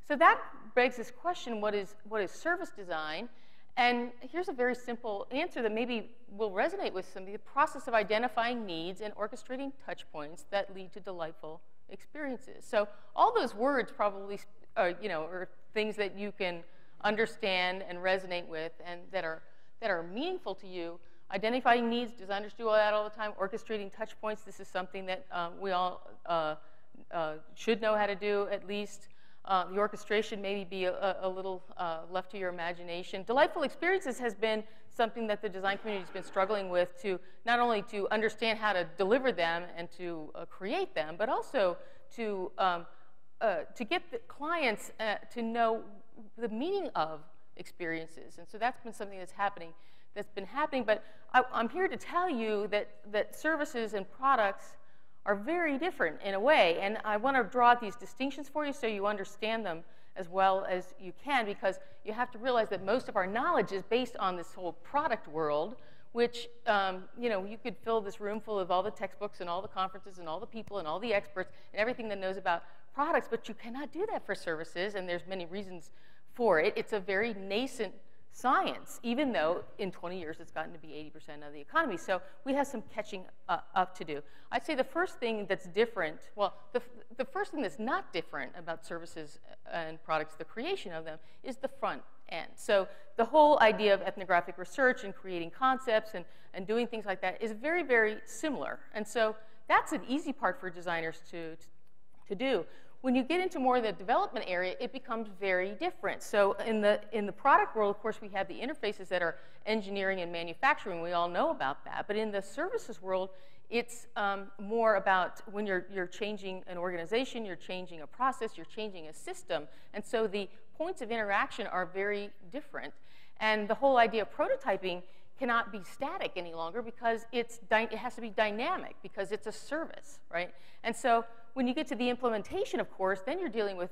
So that begs this question, what is service design? And here's a very simple answer that maybe will resonate with somebody: the process of identifying needs and orchestrating touch points that lead to delightful experiences. So all those words probably are things that you can understand and resonate with, and that are meaningful to you. Identifying needs, designers do all that all the time. Orchestrating touch points, this is something that we all should know how to do at least. The orchestration maybe be a little left to your imagination. Delightful experiences has been something that the design community has been struggling with, to not only to understand how to deliver them and to create them, but also to get the clients to know the meaning of experiences. And so that's been something that's been happening. But I'm here to tell you that services and products are very different in a way, and I want to draw out these distinctions for you so you understand them as well as you can, because you have to realize that most of our knowledge is based on this whole product world, which you could fill this room full of all the textbooks and all the conferences and all the people and all the experts and everything that knows about products, but you cannot do that for services, and there's many reasons for it. It's a very nascent science, even though in 20 years it's gotten to be 80% of the economy. So we have some catching up to do. I'd say the first thing that's different, well, the first thing that's not different about services and products, the creation of them, is the front end. So the whole idea of ethnographic research and creating concepts and doing things like that is very, very similar. And so that's an easy part for designers to do. When you get into more of the development area, it becomes very different. So in the product world, of course, we have the interfaces that are engineering and manufacturing. We all know about that. But in the services world, it's more about when you're changing an organization, you're changing a process, you're changing a system. And so the points of interaction are very different. And the whole idea of prototyping cannot be static any longer, because it has to be dynamic, because it's a service, right? And so when you get to the implementation, of course, then you're dealing with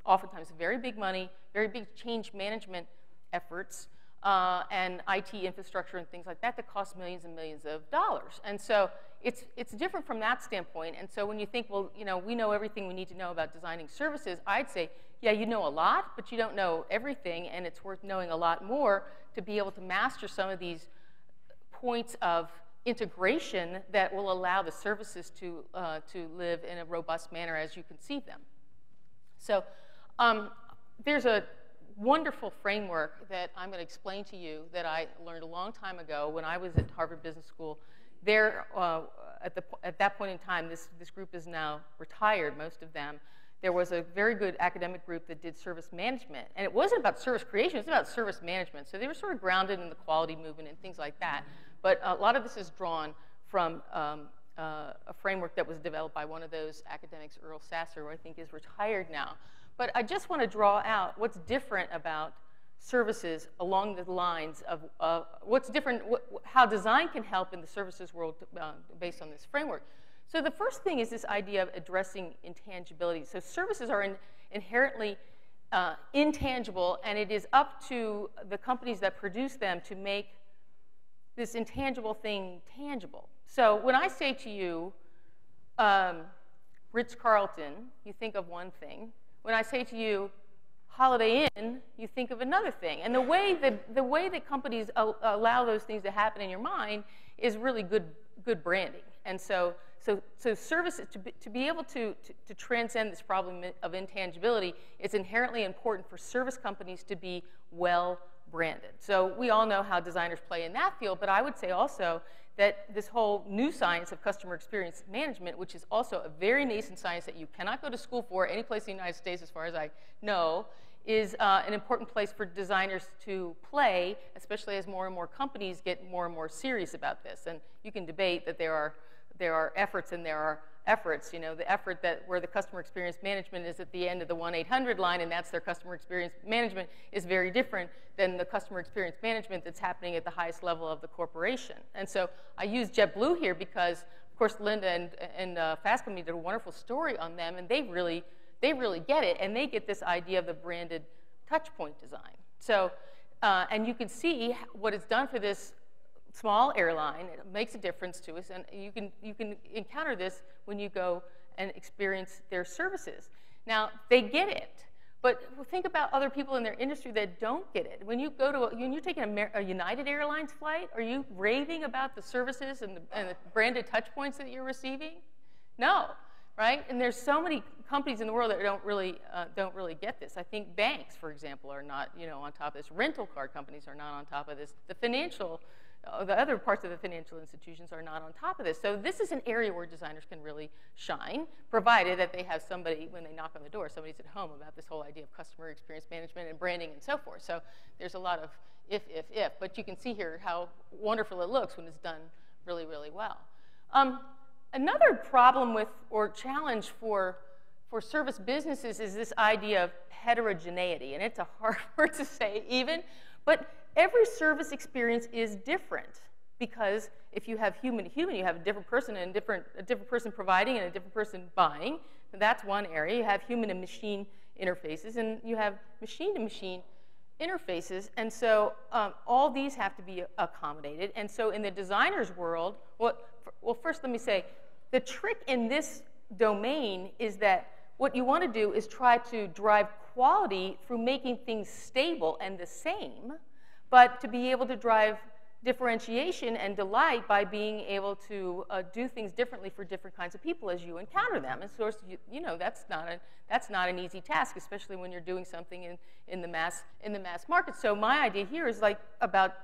oftentimes very big money, very big change management efforts, and IT infrastructure and things like that cost millions and millions of dollars. And so it's different from that standpoint. And so when you think, well, we know everything we need to know about designing services, I'd say, yeah, you know a lot, but you don't know everything, and it's worth knowing a lot more to be able to master some of these points of integration that will allow the services to live in a robust manner as you conceive them. So there's a wonderful framework that I'm going to explain to you that I learned a long time ago when I was at Harvard Business School. There, at that point in time, this group is now retired, most of them. There was a very good academic group that did service management. And it wasn't about service creation, it was about service management. So they were sort of grounded in the quality movement and things like that. But a lot of this is drawn from a framework that was developed by one of those academics, Earl Sasser, who I think is retired now. But I just want to draw out what's different about services along the lines of what's different, how design can help in the services world based on this framework. So the first thing is this idea of addressing intangibility. So services are inherently intangible, and it is up to the companies that produce them to make this intangible thing tangible. So when I say to you, Ritz-Carlton, you think of one thing. When I say to you, Holiday Inn, you think of another thing. And the way that companies allow those things to happen in your mind is really good branding. And so services, to be able to transcend this problem of intangibility, it's inherently important for service companies to be well branded. So we all know how designers play in that field, but I would say also that this whole new science of customer experience management, which is also a very nascent science that you cannot go to school for any place in the United States as far as I know, is an important place for designers to play, especially as more and more companies get more and more serious about this. And you can debate that there are efforts and there are efforts. The effort where the customer experience management is at the end of the 1-800 line, and that's their customer experience management, is very different than the customer experience management that's happening at the highest level of the corporation. And so I use JetBlue here because, of course, Linda and Fast Company did a wonderful story on them, and they really get it, and they get this idea of the branded touch point design. So, and you can see what it's done for this small airline. It makes a difference to us, and you can encounter this when you go and experience their services. Now, they get it, But think about other people in their industry that don't get it. When you go to, when you're taking a United Airlines flight, are you raving about the services and the branded touch points that you're receiving? No, right? And there's so many companies in the world that don't really get this. I think banks, for example, are not, on top of this. Rental car companies are not on top of this. The other parts of the financial institutions are not on top of this. So this is an area where designers can really shine, provided that they have somebody, when they knock on the door, somebody's at home about this whole idea of customer experience management and branding and so forth. So there's a lot of if. But you can see here how wonderful it looks when it's done really, really well. Another problem with, or challenge for service businesses is this idea of heterogeneity. And it's a hard word to say even, but every service experience is different, because if you have human to human, you have a different person and a different person providing and a different person buying. That's one area. You have human and machine interfaces, and you have machine to machine interfaces. And so all these have to be accommodated. And so in the designer's world, well, first let me say, the trick in this domain is that what you want to do is try to drive quality through making things stable and the same, but to be able to drive differentiation and delight by being able to do things differently for different kinds of people as you encounter them. And so, that's not an easy task, especially when you're doing something in the mass market. So my idea here is about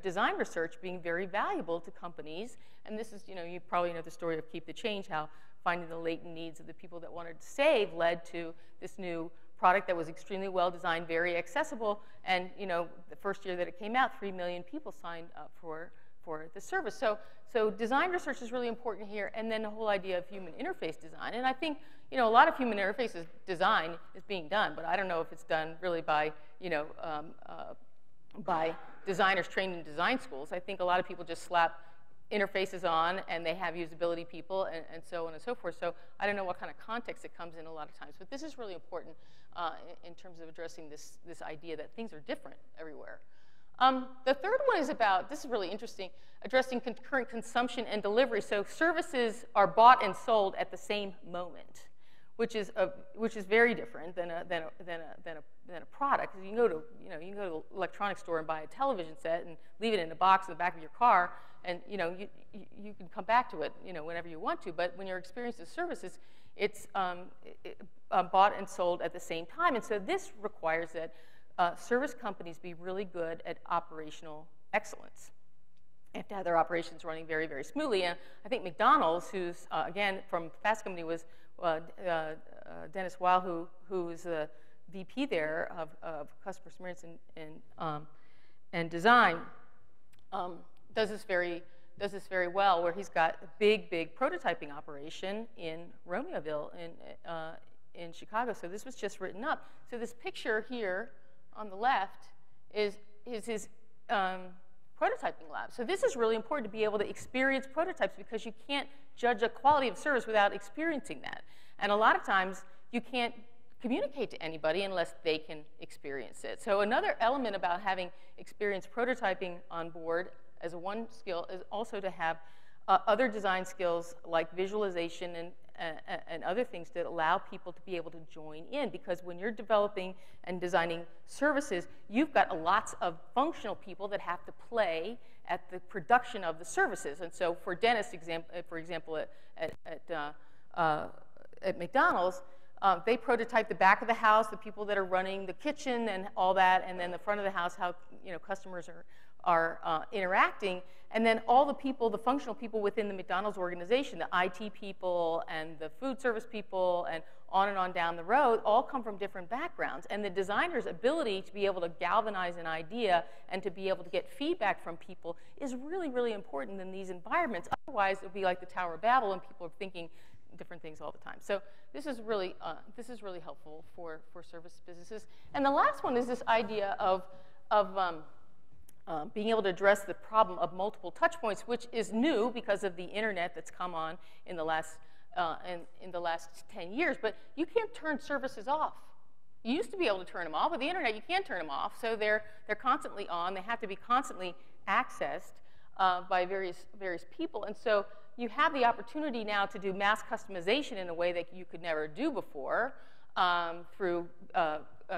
design research being very valuable to companies. And this is, you probably know the story of Keep the Change, how finding the latent needs of the people that wanted to save led to this new product that was extremely well designed, very accessible, and the first year that it came out, 3 million people signed up for the service. So design research is really important here, and then the whole idea of human interface design. And I think a lot of human interfaces design is being done, but I don't know if it's done really by by designers trained in design schools. I think a lot of people just slap interfaces on, and they have usability people, and so on and so forth. So I don't know what kind of context it comes in a lot of times, but this is really important in terms of addressing this idea that things are different everywhere. The third one is about, this is really interesting, addressing concurrent consumption and delivery. So services are bought and sold at the same moment, which is very different than a product. You can go to you can go to an electronics store and buy a television set and leave it in a box in the back of your car, and you can come back to it whenever you want to. But when you're experiencing services, it's bought and sold at the same time. And so this requires that service companies be really good at operational excellence. They have to have their operations running very, very smoothly. And I think McDonald's, who's again from Fast Company, was Dennis Weil, who's the VP there of customer experience and design, does this very well, where he's got a big prototyping operation in Romeoville in Chicago. So this was just written up. So this picture here on the left is his prototyping lab. So this is really important, to be able to experience prototypes, because you can't judge a quality of service without experiencing that. And a lot of times you can't communicate to anybody unless they can experience it. So another element about having experienced prototyping on board as a one skill is also to have other design skills like visualization and other things that allow people to be able to join in. Because when you're developing and designing services, you've got lots of functional people that have to play at the production of the services. And so for Dennis, for example, at McDonald's, they prototype the back of the house, the people that are running the kitchen and all that, and then the front of the house, how customers are interacting, and then all the people, the functional people within the McDonald's organization, the IT people and the food service people and on down the road, all come from different backgrounds. And the designer's ability to be able to galvanize an idea and to be able to get feedback from people is really, really important in these environments. Otherwise, it would be like the Tower of Babel, and people are thinking different things all the time. So this is really helpful for service businesses. And the last one is this idea of being able to address the problem of multiple touch points, which is new because of the internet that's come on in the last 10 years. But you can't turn services off. You used to be able to turn them off. With the internet, you can't turn them off. So they're constantly on. They have to be constantly accessed by various people. And so you have the opportunity now to do mass customization in a way that you could never do before through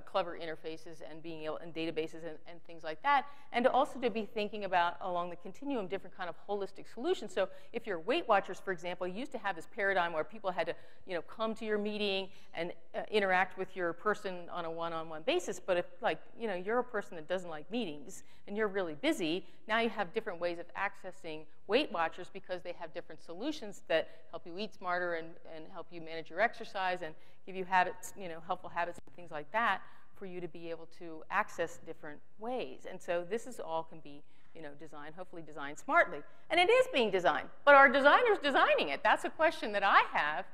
clever interfaces and being able, and databases and things like that, and also to be thinking about along the continuum different kind of holistic solutions. So if you're Weight Watchers, for example, you used to have this paradigm where people had to, you know, come to your meeting and interact with your person on a one-on-one basis. But if, like, you know, you're a person that doesn't like meetings and you're really busy, now you have different ways of accessing Weight Watchers because they have different solutions that help you eat smarter and help you manage your exercise and give you habits, you know, helpful habits and things like that for you to be able to access different ways. And so this is all can be, you know, designed, hopefully designed smartly. And it is being designed, but are designers designing it? That's a question that I have.